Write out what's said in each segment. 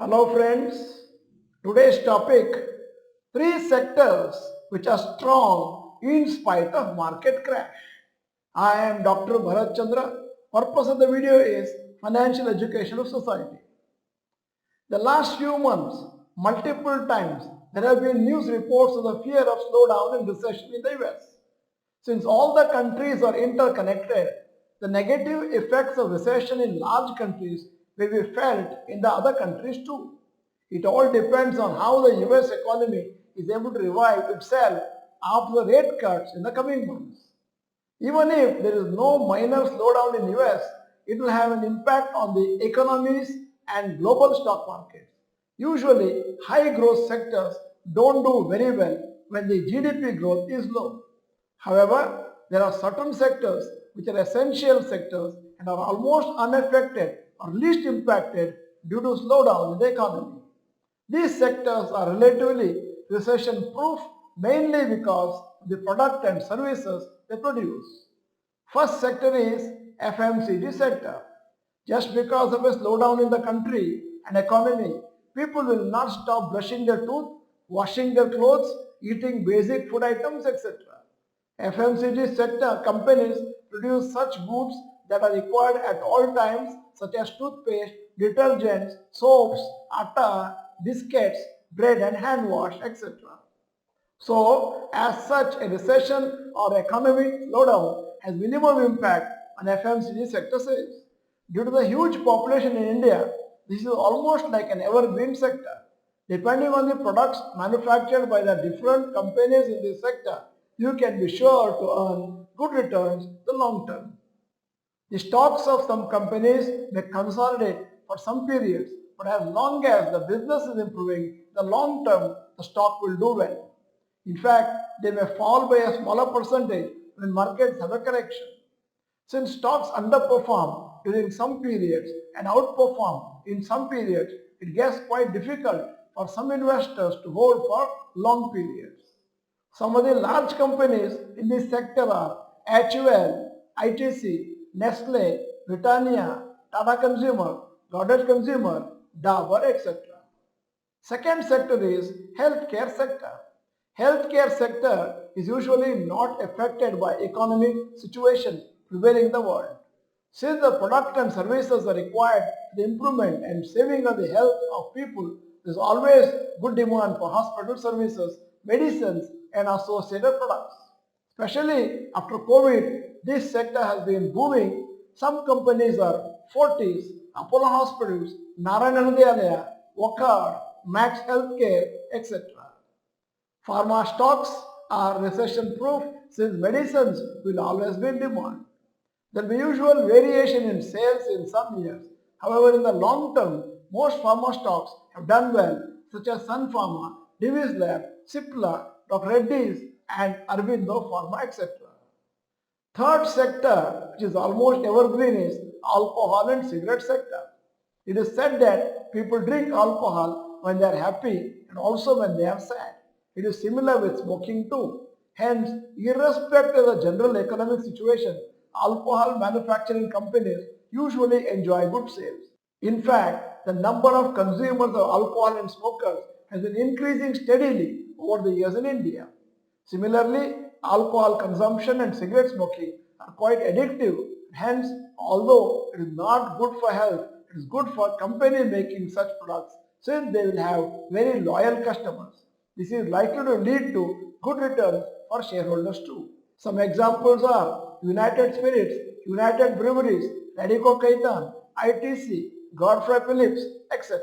Hello friends, today's topic, three sectors which are strong in spite of market crash. I am Dr. Bharath Chandra. Purpose of the video is financial education of society. The last few months, multiple times, there have been news reports of the fear of slowdown and recession in the US. Since all the countries are interconnected, the negative effects of recession in large countries will be felt in the other countries too. It all depends on how the US economy is able to revive itself after the rate cuts in the coming months. Even if there is no minor slowdown in US, it will have an impact on the economies and global stock markets. Usually, high growth sectors don't do very well when the GDP growth is low. However, there are certain sectors which are essential sectors and are almost unaffected or least impacted due to slowdown in the economy. These sectors are relatively recession proof mainly because of the product and services they produce. First sector is FMCG sector. Just because of a slowdown in the country and economy, people will not stop brushing their teeth, washing their clothes, eating basic food items, etc. FMCG sector companies produce such goods that are required at all times such as toothpaste, detergents, soaps, atta, biscuits, bread and hand wash, etc. So, as such, a recession or economic slowdown has minimum impact on FMCG sector sales. Due to the huge population in India, this is almost like an evergreen sector. Depending on the products manufactured by the different companies in this sector, you can be sure to earn good returns in the long term. The stocks of some companies may consolidate for some periods, but as long as the business is improving, the long term, the stock will do well. In fact, they may fall by a smaller percentage when markets have a correction. Since stocks underperform during some periods and outperform in some periods, it gets quite difficult for some investors to hold for long periods. Some of the large companies in this sector are HUL, ITC, Nestle, Britannia, Tata Consumer, Godrej Consumer, Dabur, etc. Second sector is healthcare sector. Healthcare sector is usually not affected by economic situation prevailing in the world. Since the product and services are required for the improvement and saving of the health of people, there is always good demand for hospital services, medicines and associated products. Especially after COVID, this sector has been booming. Some companies are Fortis, Apollo Hospitals, Narayana Hrudayalaya, Wockhardt, Max Healthcare, etc. Pharma stocks are recession proof since medicines will always be in demand. There will be usual variation in sales in some years. However, in the long term, most pharma stocks have done well, such as Sun Pharma, Divi's Lab, Cipla, Dr. Reddy's, and Aurobindo Pharma, etc. Third sector, which is almost evergreen, is alcohol and cigarette sector. It is said that people drink alcohol when they are happy and also when they are sad. It is similar with smoking too. Hence, irrespective of the general economic situation, alcohol manufacturing companies usually enjoy good sales. In fact, the number of consumers of alcohol and smokers has been increasing steadily over the years in India. Similarly, alcohol consumption and cigarette smoking are quite addictive. Hence, although it is not good for health, it is good for company making such products since they will have very loyal customers. This is likely to lead to good returns for shareholders too. Some examples are United Spirits, United Breweries, Radico Khaitan, ITC, Godfrey Phillips, etc.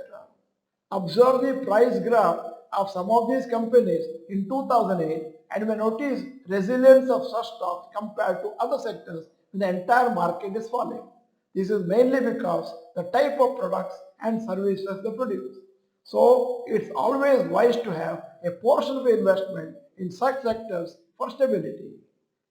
Observe the price graph of some of these companies in 2008 and may notice resilience of such stocks compared to other sectors when the entire market is falling. This is mainly because the type of products and services they produce. So it's always wise to have a portion of investment in such sectors for stability.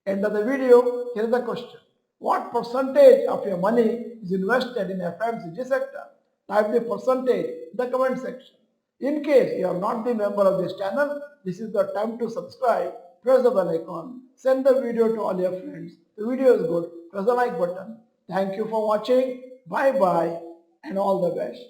End of the video, here is the question. What percentage of your money is invested in FMCG sector? Type the percentage in the comment section. In case you are not the member of this channel, this is the time to subscribe, press the bell icon, send the video to all your friends. The video is good, press the like button. Thank you for watching, bye bye and all the best.